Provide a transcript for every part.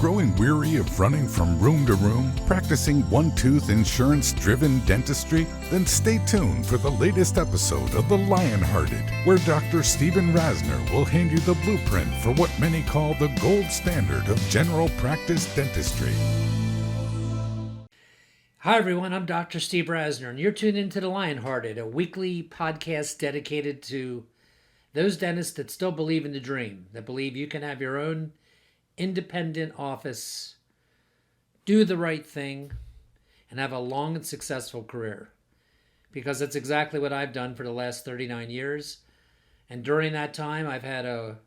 growing weary of running from room to room, practicing one-tooth insurance-driven dentistry? Then stay tuned for the latest episode of The Lionhearted, where Dr. Stephen Rasner will hand you the blueprint for what many call the gold standard of general practice dentistry. Hi everyone, I'm Dr. Steve Rasner, and you're tuned into The Lionhearted, a weekly podcast dedicated to those dentists that still believe in the dream, that believe you can have your own independent office, do the right thing, and have a long and successful career. Because that's exactly what I've done for the last 39 years. And during that time, I've had a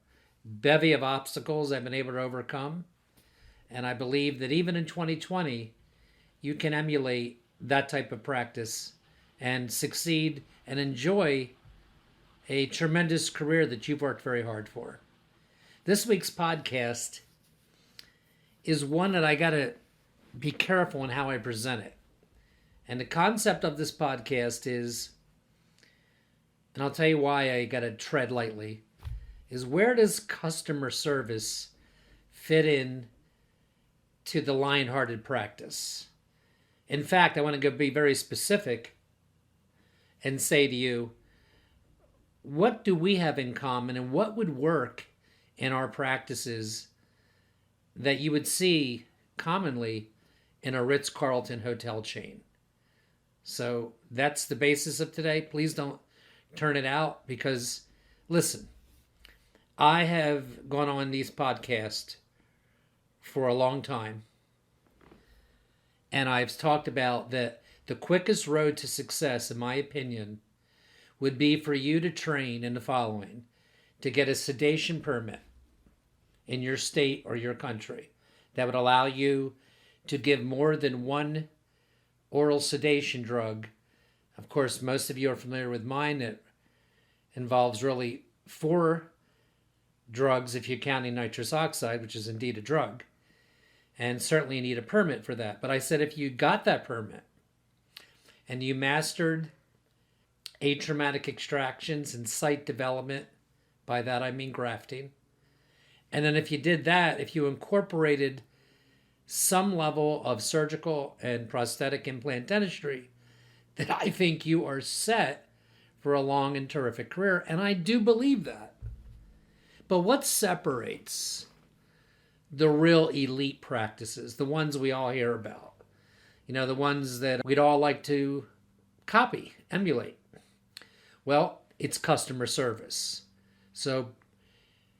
bevy of obstacles I've been able to overcome. And I believe that even in 2020, you can emulate that type of practice and succeed and enjoy a tremendous career that you've worked very hard for. This week's podcast is one that I got to be careful in how I present it. And the concept of this podcast is, and I'll tell you why I got to tread lightly, is where does customer service fit in to the Lionhearted practice? In fact, I want to be very specific and say to you, what do we have in common and what would work in our practices that you would see commonly in a Ritz Carlton hotel chain? So that's the basis of today. Please don't turn it out because, listen, I have gone on these podcasts for a long time. And I've talked about that the quickest road to success, in my opinion, would be for you to train in the following: to get a sedation permit in your state or your country that would allow you to give more than one oral sedation drug. Of course, most of you are familiar with mine. That involves really 4 drugs if you're counting nitrous oxide, which is indeed a drug. And certainly you need a permit for that. But I said if you got that permit and you mastered atraumatic extractions and site development, by that I mean grafting, and then if you did that, if you incorporated some level of surgical and prosthetic implant dentistry, then I think you are set for a long and terrific career. And I do believe that. But what separates the real elite practices, the ones we all hear about, the ones that we'd all like to copy, emulate? Well, it's customer service. So,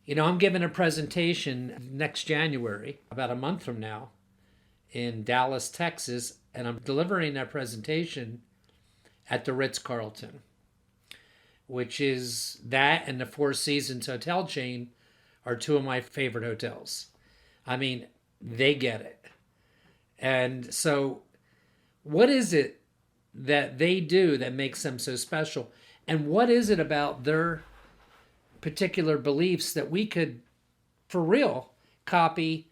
I'm giving a presentation next January, about a month from now, in Dallas, Texas, and I'm delivering that presentation at the Ritz Carlton, which is that and the Four Seasons hotel chain are 2 of my favorite hotels. I mean, they get it. And so what is it that they do that makes them so special? And what is it about their particular beliefs that we could, for real, copy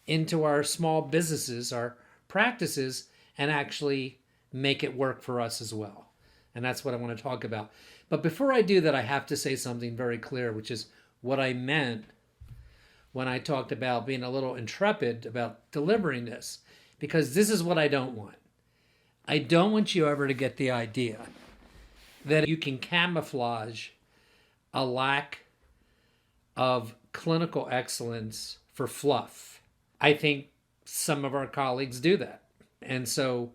into our small businesses, our practices, and actually make it work for us as well? And that's what I want to talk about. But before I do that, I have to say something very clear, which is what I meant when I talked about being a little intrepid about delivering this, because this is what I don't want. I don't want you ever to get the idea that you can camouflage a lack of clinical excellence for fluff. I think some of our colleagues do that. And so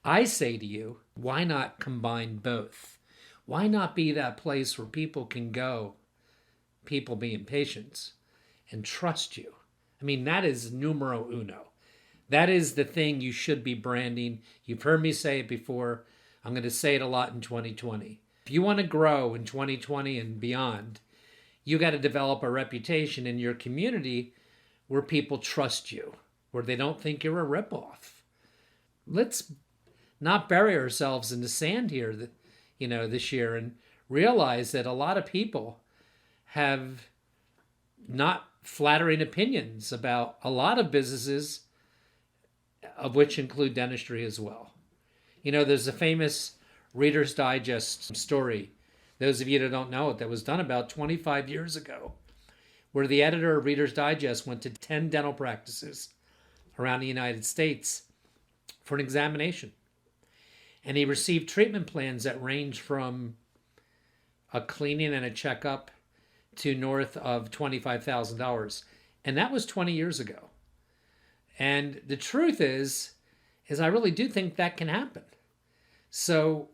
I say to you, why not combine both? Why not be that place where people can go, people being patients, and trust you? I mean, that is numero uno. That is the thing you should be branding. You've heard me say it before. I'm going to say it a lot in 2020. If you want to grow in 2020 and beyond, you got to develop a reputation in your community where people trust you, where they don't think you're a ripoff. Let's not bury ourselves in the sand here, this year, and realize that a lot of people have not flattering opinions about a lot of businesses, of which include dentistry as well. There's a famous Reader's Digest story, those of you that don't know it, that was done about 25 years ago, where the editor of Reader's Digest went to 10 dental practices around the United States for an examination. And he received treatment plans that range from a cleaning and a checkup to north of $25,000. And that was 20 years ago. And the truth is I really do think that can happen. So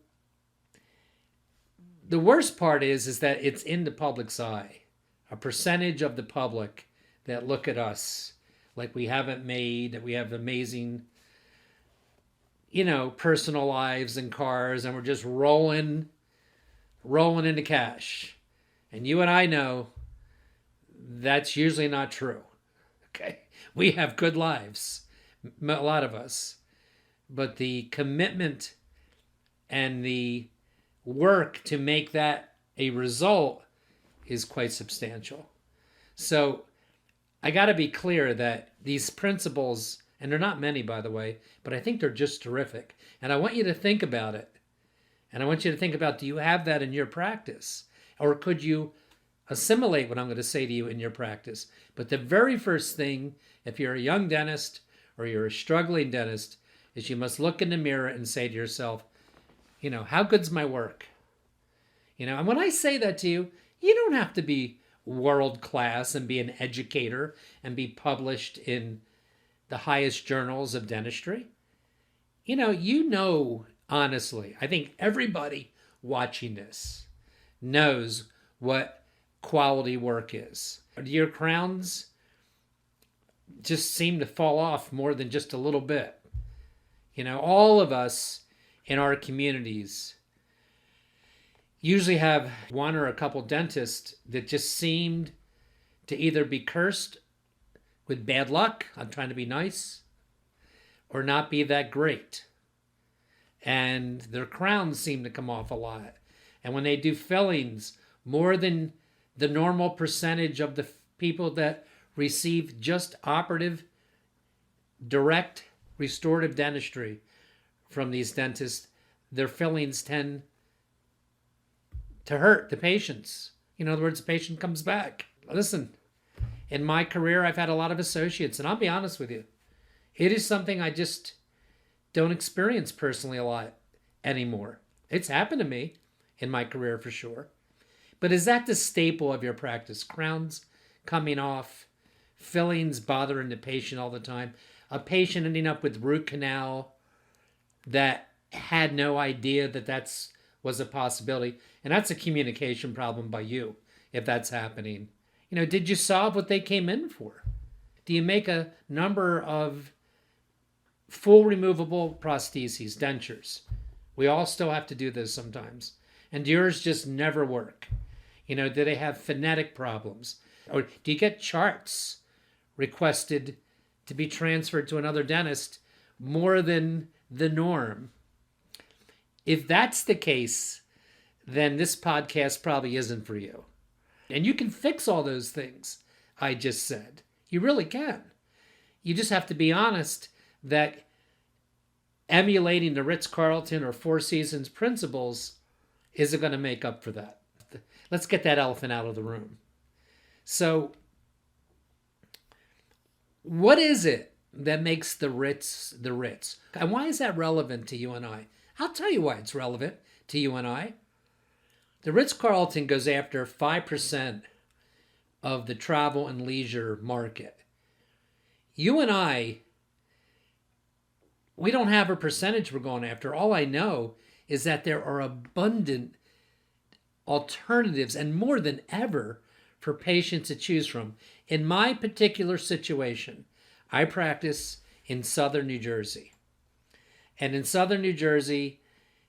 the worst part is that it's in the public's eye. A percentage of the public that look at us like we haven't made, that we have amazing, personal lives and cars, and we're just rolling into cash. And you and I know that's usually not true. Okay? We have good lives, a lot of us. But the commitment and the work to make that a result is quite substantial. So I got to be clear that these principles, and they're not many, by the way, but I think they're just terrific. And I want you to think about it. And I want you to think about, do you have that in your practice? Or could you assimilate what I'm going to say to you in your practice? But the very first thing, if you're a young dentist or you're a struggling dentist, is you must look in the mirror and say to yourself, how good's my work? And when I say that to you, you don't have to be world class and be an educator and be published in the highest journals of dentistry. Honestly, I think everybody watching this knows what quality work is. Your crowns just seem to fall off more than just a little bit. All of us in our communities usually have one or a couple dentists that just seemed to either be cursed with bad luck, I'm trying to be nice, or not be that great. And their crowns seem to come off a lot. And when they do fillings, more than the normal percentage of the people that receive just operative, direct, restorative dentistry from these dentists, their fillings tend to hurt the patients. In other words, the patient comes back. Listen, in my career, I've had a lot of associates, and I'll be honest with you, it is something I just don't experience personally a lot anymore. It's happened to me in my career for sure. But is that the staple of your practice? Crowns coming off, fillings bothering the patient all the time, a patient ending up with root canal that had no idea that was a possibility. And that's a communication problem by you if that's happening. Did you solve what they came in for? Do you make a number of full removable prostheses, dentures? We all still have to do this sometimes. And yours just never work. Do they have phonetic problems? Or do you get charts requested to be transferred to another dentist more than the norm? If that's the case, then this podcast probably isn't for you. And you can fix all those things I just said. You really can. You just have to be honest that emulating the Ritz Carlton or Four Seasons principles isn't going to make up for that. Let's get that elephant out of the room. So, what is it that makes the Ritz the Ritz? And why is that relevant to you and I? I'll tell you why it's relevant to you and I. The Ritz Carlton goes after 5% of the travel and leisure market. You and I, we don't have a percentage we're going after. All I know is that there are abundant alternatives, and more than ever, for patients to choose from. In my particular situation, I practice in southern New Jersey. And in southern New Jersey,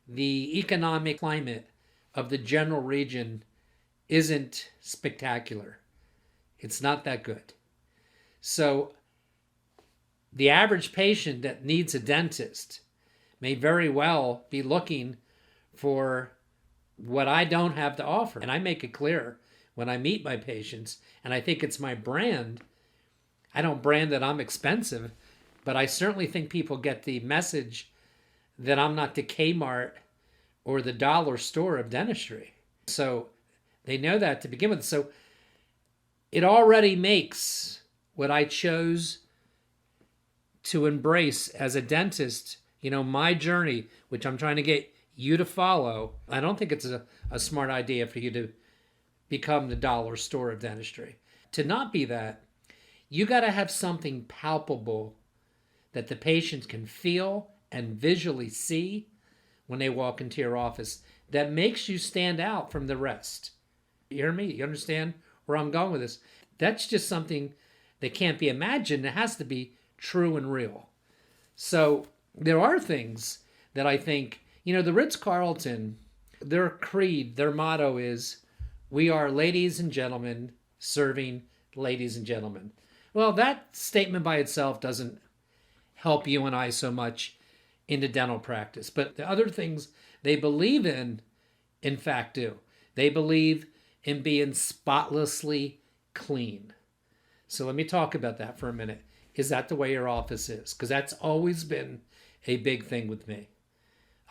the economic climate of the general region isn't spectacular. It's not that good. So the average patient that needs a dentist may very well be looking for what I don't have to offer. And I make it clear when I meet my patients, and I think it's my brand. I don't brand that I'm expensive, but I certainly think people get the message that I'm not the Kmart or the dollar store of dentistry. So they know that to begin with. So it already makes what I chose to embrace as a dentist, my journey, which I'm trying to get you to follow. I don't think it's a smart idea for you to become the dollar store of dentistry. To not be that, you got to have something palpable that the patient can feel and visually see when they walk into your office that makes you stand out from the rest. You hear me? You understand where I'm going with this? That's just something that can't be imagined. It has to be true and real. So there are things that I think, the Ritz Carlton, their creed, their motto is, "We are ladies and gentlemen serving ladies and gentlemen." Well, that statement by itself doesn't help you and I so much into dental practice. But the other things they believe in fact, do. They believe in being spotlessly clean. So let me talk about that for a minute. Is that the way your office is? Because that's always been a big thing with me.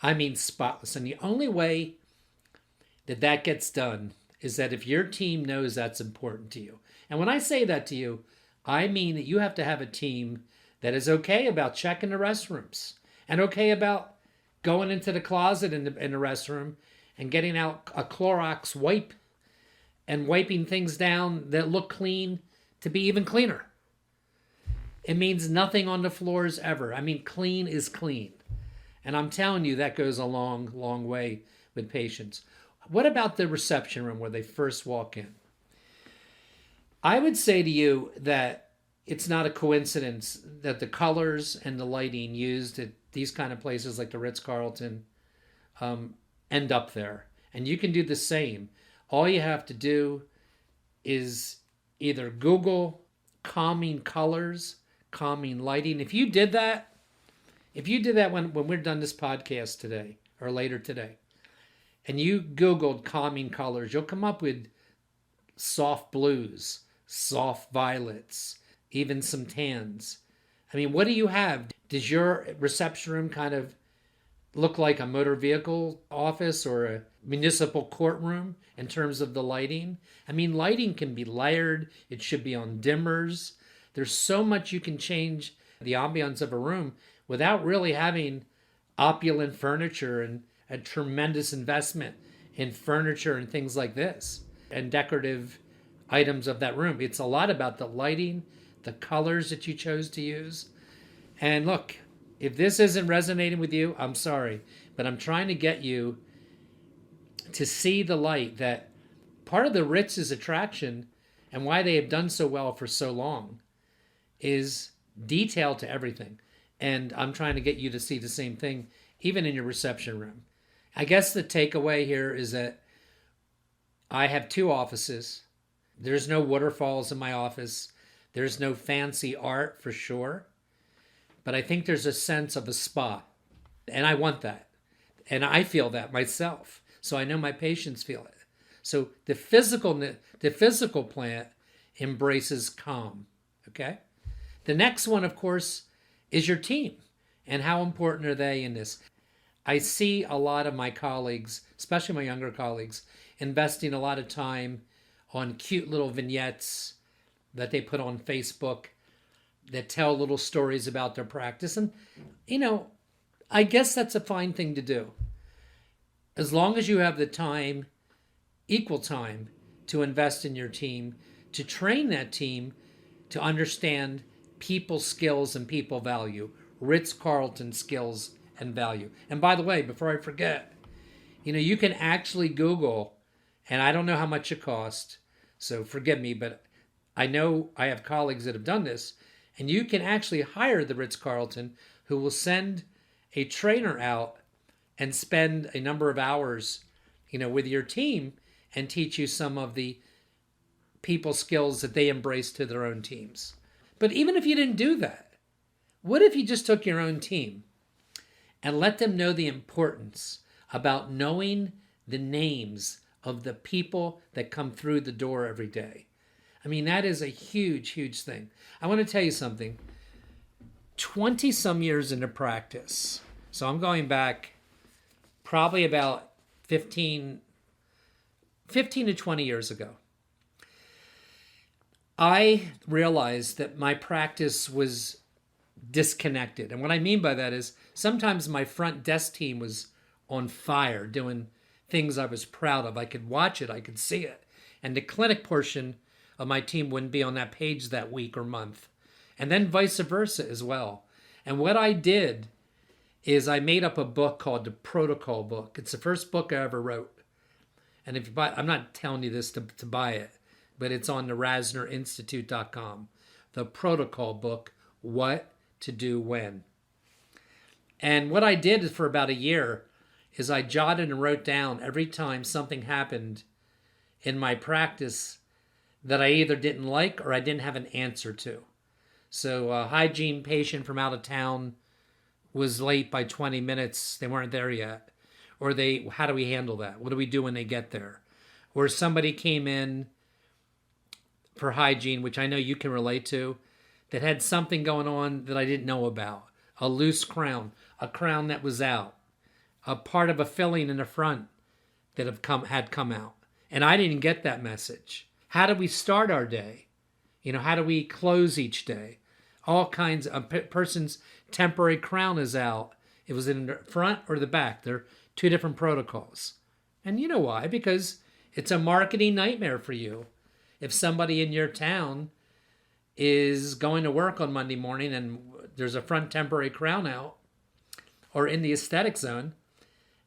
I mean spotless. And the only way that gets done is that if your team knows that's important to you. And when I say that to you, I mean that you have to have a team that is okay about checking the restrooms and okay about going into the closet in the restroom and getting out a Clorox wipe and wiping things down that look clean to be even cleaner. It means nothing on the floors ever. I mean, clean is clean. And I'm telling you, that goes a long, long way with patients. What about the reception room where they first walk in? I would say to you that it's not a coincidence that the colors and the lighting used at these kind of places like the Ritz Carlton end up there. And you can do the same. All you have to do is either Google calming colors, calming lighting. If you did that when we're done this podcast today or later today, and you Googled calming colors, you'll come up with soft blues, soft violets, even some tans. I mean, what do you have? Does your reception room kind of look like a motor vehicle office or a municipal courtroom in terms of the lighting? I mean, lighting can be layered. It should be on dimmers. There's so much you can change the ambiance of a room without really having opulent furniture and a tremendous investment in furniture and things like this and decorative items of that room. It's a lot about the lighting, the colors that you chose to use. And look, if this isn't resonating with you, I'm sorry, but I'm trying to get you to see the light that part of the Ritz's attraction and why they have done so well for so long is detail to everything. And I'm trying to get you to see the same thing, even in your reception room. I guess the takeaway here is that I have 2 offices. There's no waterfalls in my office. There's no fancy art for sure. But I think there's a sense of a spa. And I want that. And I feel that myself. So I know my patients feel it. So the physical plant embraces calm. Okay? The next one, of course, is your team. And how important are they in this? I see a lot of my colleagues, especially my younger colleagues, investing a lot of time on cute little vignettes that they put on Facebook that tell little stories about their practice. And, I guess that's a fine thing to do. As long as you have the time, equal time, to invest in your team, to train that team to understand people skills and people value, Ritz Carlton skills and value. And by the way, before I forget, you can actually Google, and I don't know how much it costs, so forgive me, but I know I have colleagues that have done this, and you can actually hire the Ritz Carlton who will send a trainer out and spend a number of hours, with your team and teach you some of the people skills that they embrace to their own teams. But even if you didn't do that, what if you just took your own team and let them know the importance about knowing the names of the people that come through the door every day? I mean, that is a huge, huge thing. I want to tell you something. 20 some years into practice, so I'm going back probably about 15 to 20 years ago, I realized that my practice was disconnected. And what I mean by that is sometimes my front desk team was on fire doing things I was proud of. I could watch it, I could see it. And the clinic portion of my team wouldn't be on that page that week or month. And then vice versa as well. And what I did is I made up a book called the Protocol Book. It's the first book I ever wrote. And if you buy, I'm not telling you this to buy it, but it's on the RasnerInstitute.com. The Protocol Book, What to Do When. And what I did for about a year is I jotted and wrote down every time something happened in my practice that I either didn't like or I didn't have an answer to. So a hygiene patient from out of town was late by 20 minutes. They weren't there yet. Or how do we handle that? What do we do when they get there? Or somebody came in for hygiene, which I know you can relate to, that had something going on that I didn't know about. A loose crown, a crown that was out, a part of a filling in the front that had come out. And I didn't get that message. How do we start our day? How do we close each day? All kinds of person's temporary crown is out. It was in the front or the back. They're two different protocols. And you know why? Because it's a marketing nightmare for you. If somebody in your town is going to work on Monday morning and there's a front temporary crown out or in the aesthetic zone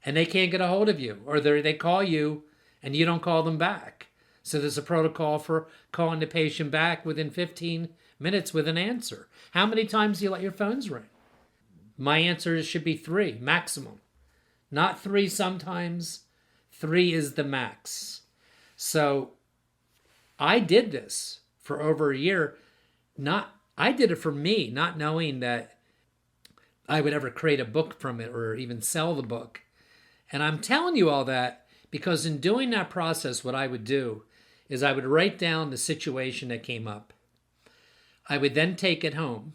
and they can't get a hold of you, or they call you and you don't call them back. So there's a protocol for calling the patient back within 15 minutes with an answer. How many times do you let your phones ring? My answer should be 3 maximum. Not 3 sometimes. 3 is the max. So I did this for over a year. I did it for me, not knowing that I would ever create a book from it or even sell the book. And I'm telling you all that because in doing that process, what I would do is I would write down the situation that came up. I would then take it home.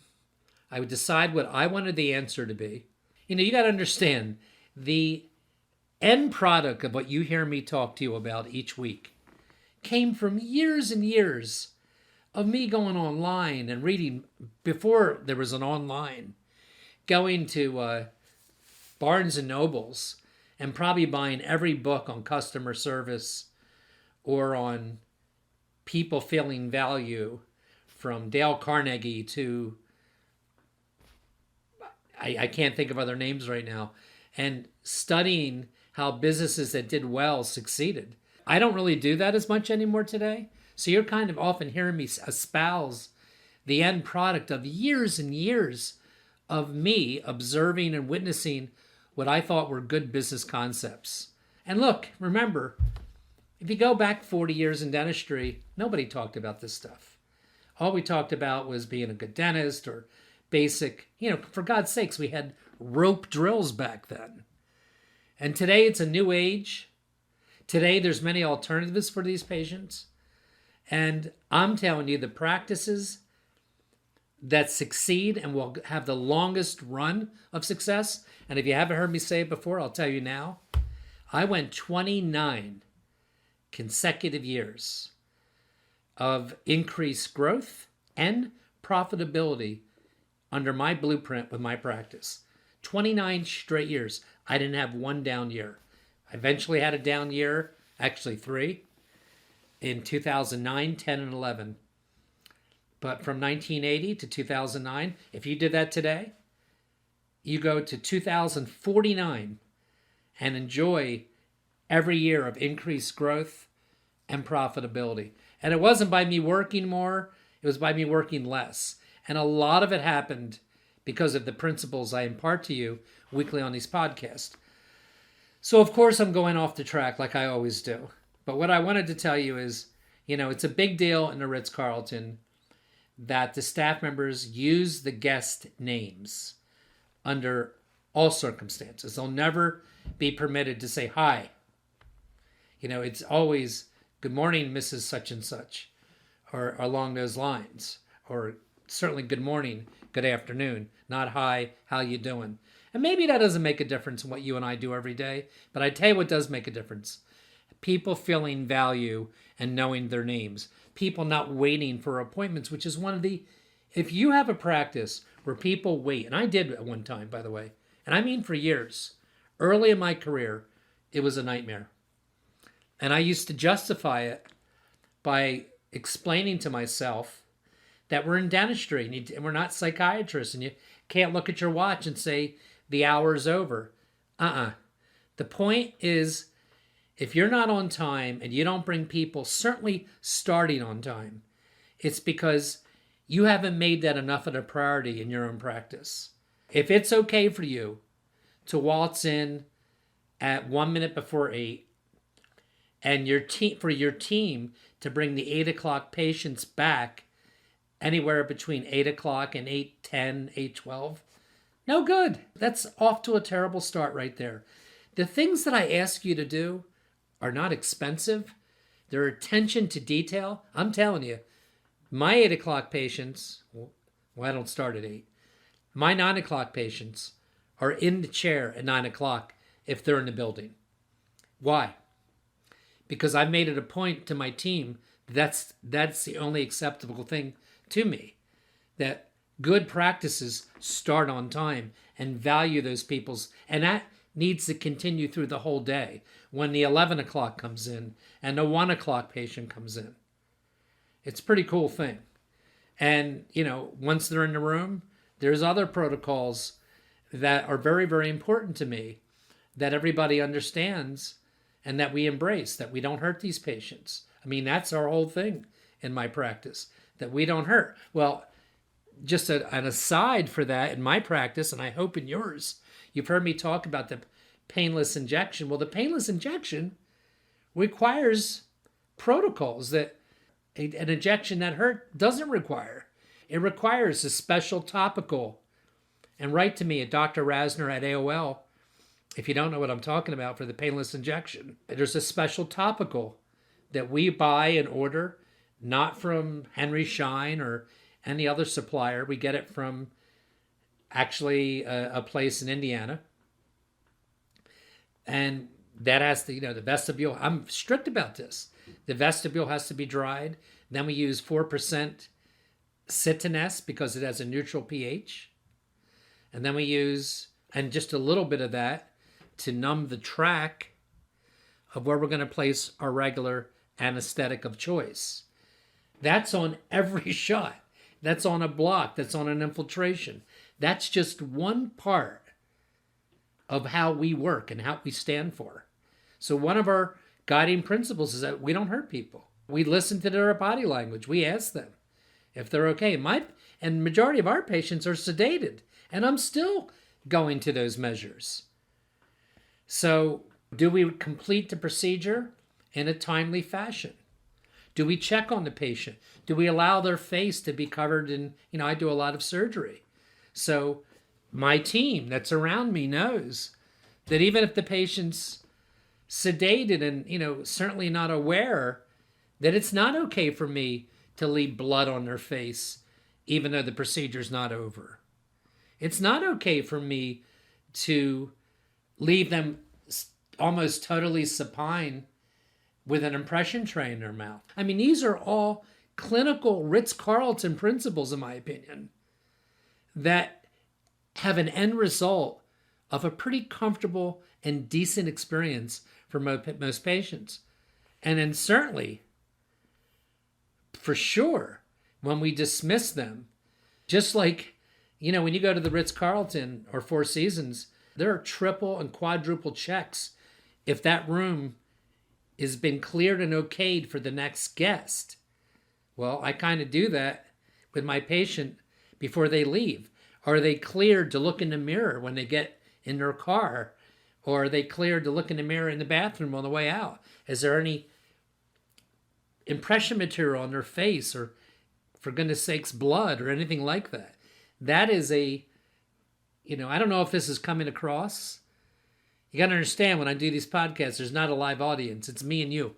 I would decide what I wanted the answer to be. You got to understand the end product of what you hear me talk to you about each week came from years and years of me going online and reading before there was an online, going to Barnes and Nobles and probably buying every book on customer service or on people feeling value, from Dale Carnegie to, I can't think of other names right now, and studying how businesses that did well succeeded. I don't really do that as much anymore today. So you're kind of often hearing me espouse the end product of years and years of me observing and witnessing what I thought were good business concepts. And look, remember, if you go back 40 years in dentistry, nobody talked about this stuff. All we talked about was being a good dentist or basic, for God's sakes, we had rope drills back then. And today it's a new age. Today there's many alternatives for these patients. And I'm telling you, the practices that succeed and will have the longest run of success, and if you haven't heard me say it before, I'll tell you now, I went 29 consecutive years of increased growth and profitability under my blueprint with my practice. 29 straight years. I didn't have one down year. I eventually had a down year, actually 3, in 2009, 10, and 11. But from 1980 to 2009, if you did that today, you go to 2049 and enjoy every year of increased growth and profitability. And it wasn't by me working more, it was by me working less. And a lot of it happened because of the principles I impart to you weekly on these podcasts. So of course I'm going off the track like I always do. But what I wanted to tell you is, it's a big deal in the Ritz Carlton that the staff members use the guest names under all circumstances. They'll never be permitted to say hi. It's always, good morning, Mrs. Such and Such, or along those lines, or certainly good morning, good afternoon, not hi, how you doing? And maybe that doesn't make a difference in what you and I do every day, but I tell you what does make a difference. People feeling value and knowing their names. People not waiting for appointments, which is one of the If you have a practice where people wait, and I did at one time, by the way, and I mean for years, early in my career, it was a nightmare. And I used to justify it by explaining to myself that we're in dentistry and we're not psychiatrists, and you can't look at your watch and say the hour's over. The point is, if you're not on time and you don't bring people, certainly starting on time, it's because you haven't made that enough of a priority in your own practice. If it's okay for you to waltz in at 1 minute before 8 and for your team to bring the 8 o'clock patients back anywhere between 8 o'clock and 8:10, 8:12, no good. That's off to a terrible start right there. The things that I ask you to do are not expensive. They're attention to detail. I'm telling you, my 8 o'clock patients, well, I don't start at 8. My 9 o'clock patients are in the chair at 9 o'clock if they're in the building. Why? Because I've made it a point to my team that's the only acceptable thing to me, that good practices start on time and value those people's, and that needs to continue through the whole day when the 11 o'clock comes in and the 1 o'clock patient comes in. It's a pretty cool thing. And, once they're in the room, there's other protocols that are very, very important to me that everybody understands and that we embrace, that we don't hurt these patients. I mean, that's our whole thing in my practice, that we don't hurt. Well, just an aside for that, in my practice, and I hope in yours, you've heard me talk about the painless injection. Well, the painless injection requires protocols that an injection that hurt doesn't require. It requires a special topical. And write to me at Dr. Rasner at AOL if you don't know what I'm talking about for the painless injection. There's a special topical that we buy and order, not from Henry Schein or any other supplier. We get it from actually a place in Indiana. And that has to, the vestibule, I'm strict about this. The vestibule has to be dried. Then we use 4% Citiness because it has a neutral pH. And then we use, and just a little bit of that to numb the track of where we're going to place our regular anesthetic of choice. That's on every shot. That's on a block. That's on an infiltration. That's just one part of how we work and how we stand for. So one of our guiding principles is that we don't hurt people. We listen to their body language. We ask them if they're okay. And majority of our patients are sedated, and I'm still going to those measures. So do we complete the procedure in a timely fashion? Do we check on the patient? Do we allow their face to be covered in, I do a lot of surgery. So my team that's around me knows that even if the patient's sedated and, certainly not aware, that it's not okay for me to leave blood on their face, even though the procedure's not over. It's not okay for me to leave them almost totally supine with an impression tray in their mouth. I mean, these are all clinical Ritz Carlton principles, in my opinion, that have an end result of a pretty comfortable and decent experience for most patients. And then certainly, for sure, when we dismiss them, just like, when you go to the Ritz Carlton or Four Seasons, there are triple and quadruple checks if that room has been cleared and okayed for the next guest. Well, I kind of do that with my patient before they leave. Are they cleared to look in the mirror when they get in their car? Or are they cleared to look in the mirror in the bathroom on the way out? Is there any impression material on their face or, for goodness sakes, blood or anything like that? That is I don't know if this is coming across. You got to understand, when I do these podcasts, there's not a live audience. It's me and you.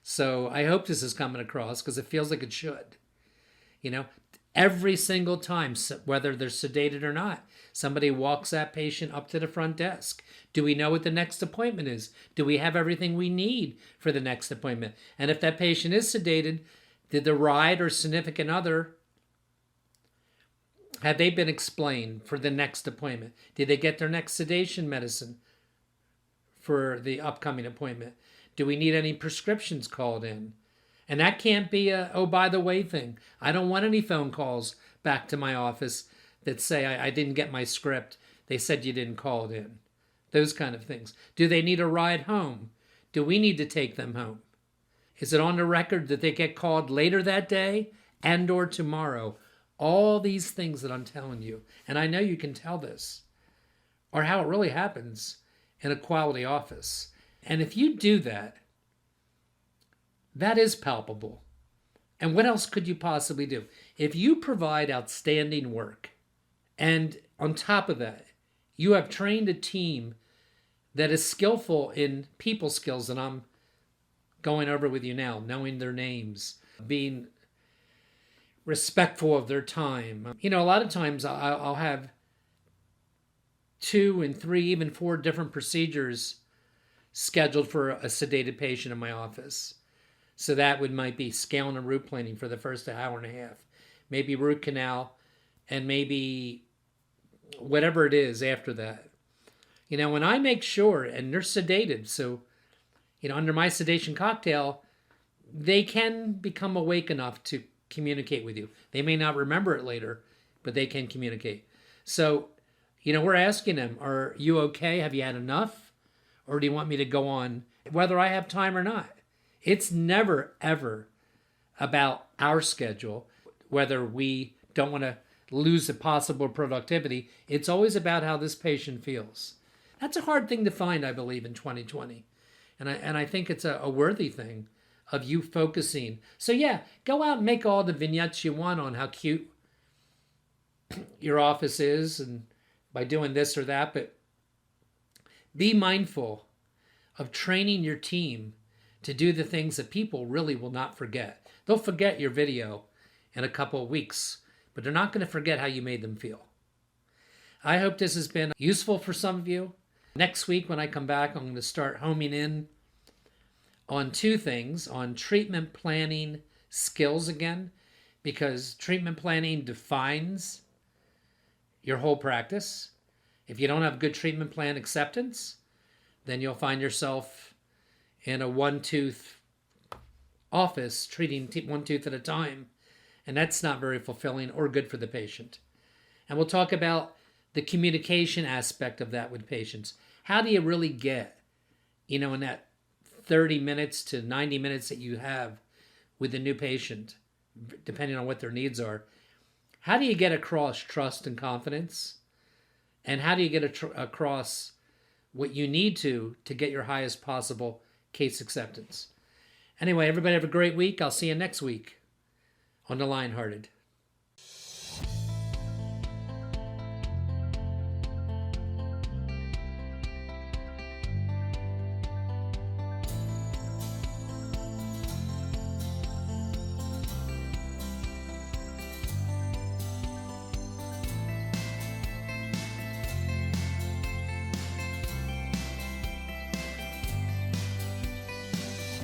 So I hope this is coming across because it feels like it should. Every single time, whether they're sedated or not, somebody walks that patient up to the front desk. Do we know what the next appointment is? Do we have everything we need for the next appointment? And if that patient is sedated, did the ride or significant other Have they been explained for the next appointment? Did they get their next sedation medicine for the upcoming appointment? Do we need any prescriptions called in? And that can't be a, oh, by the way thing. I don't want any phone calls back to my office that say I didn't get my script. They said you didn't call it in. Those kind of things. Do they need a ride home? Do we need to take them home? Is it on the record that they get called later that day and or tomorrow? All these things that I'm telling you, and I know you can tell this, are how it really happens in a quality office. And if you do that, that is palpable. And what else could you possibly do? If you provide outstanding work, and on top of that, you have trained a team that is skillful in people skills that I'm going over with you now, knowing their names, being respectful of their time. You know, a lot of times I'll have 2 and 3, even 4 different procedures scheduled for a sedated patient in my office. So that might be scaling and root planing for the first hour and a half, maybe root canal, and maybe whatever it is after that. You know, when I make sure, and they're sedated, so, you know, under my sedation cocktail, they can become awake enough to communicate with you. They may not remember it later, but they can communicate. So, you know, we're asking them, are you okay? Have you had enough? Or do you want me to go on, whether I have time or not? It's never, ever about our schedule, whether we don't want to lose the possible productivity. It's always about how this patient feels. That's a hard thing to find, I believe, in 2020. And I think it's a worthy thing of you focusing. So yeah, go out and make all the vignettes you want on how cute your office is and by doing this or that, but be mindful of training your team to do the things that people really will not forget. They'll forget your video in a couple of weeks, but they're not going to forget how you made them feel. I hope this has been useful for some of you. Next week when I come back, I'm going to start homing in on 2 things, on treatment planning skills again, because treatment planning defines your whole practice. If you don't have good treatment plan acceptance, then you'll find yourself in a one-tooth office treating one tooth at a time, and that's not very fulfilling or good for the patient. And we'll talk about the communication aspect of that with patients. How do you really get, you know, in that 30 minutes to 90 minutes that you have with a new patient, depending on what their needs are, how do you get across trust and confidence? And how do you get across what you need to get your highest possible case acceptance? Anyway, everybody have a great week. I'll see you next week on The Lionhearted.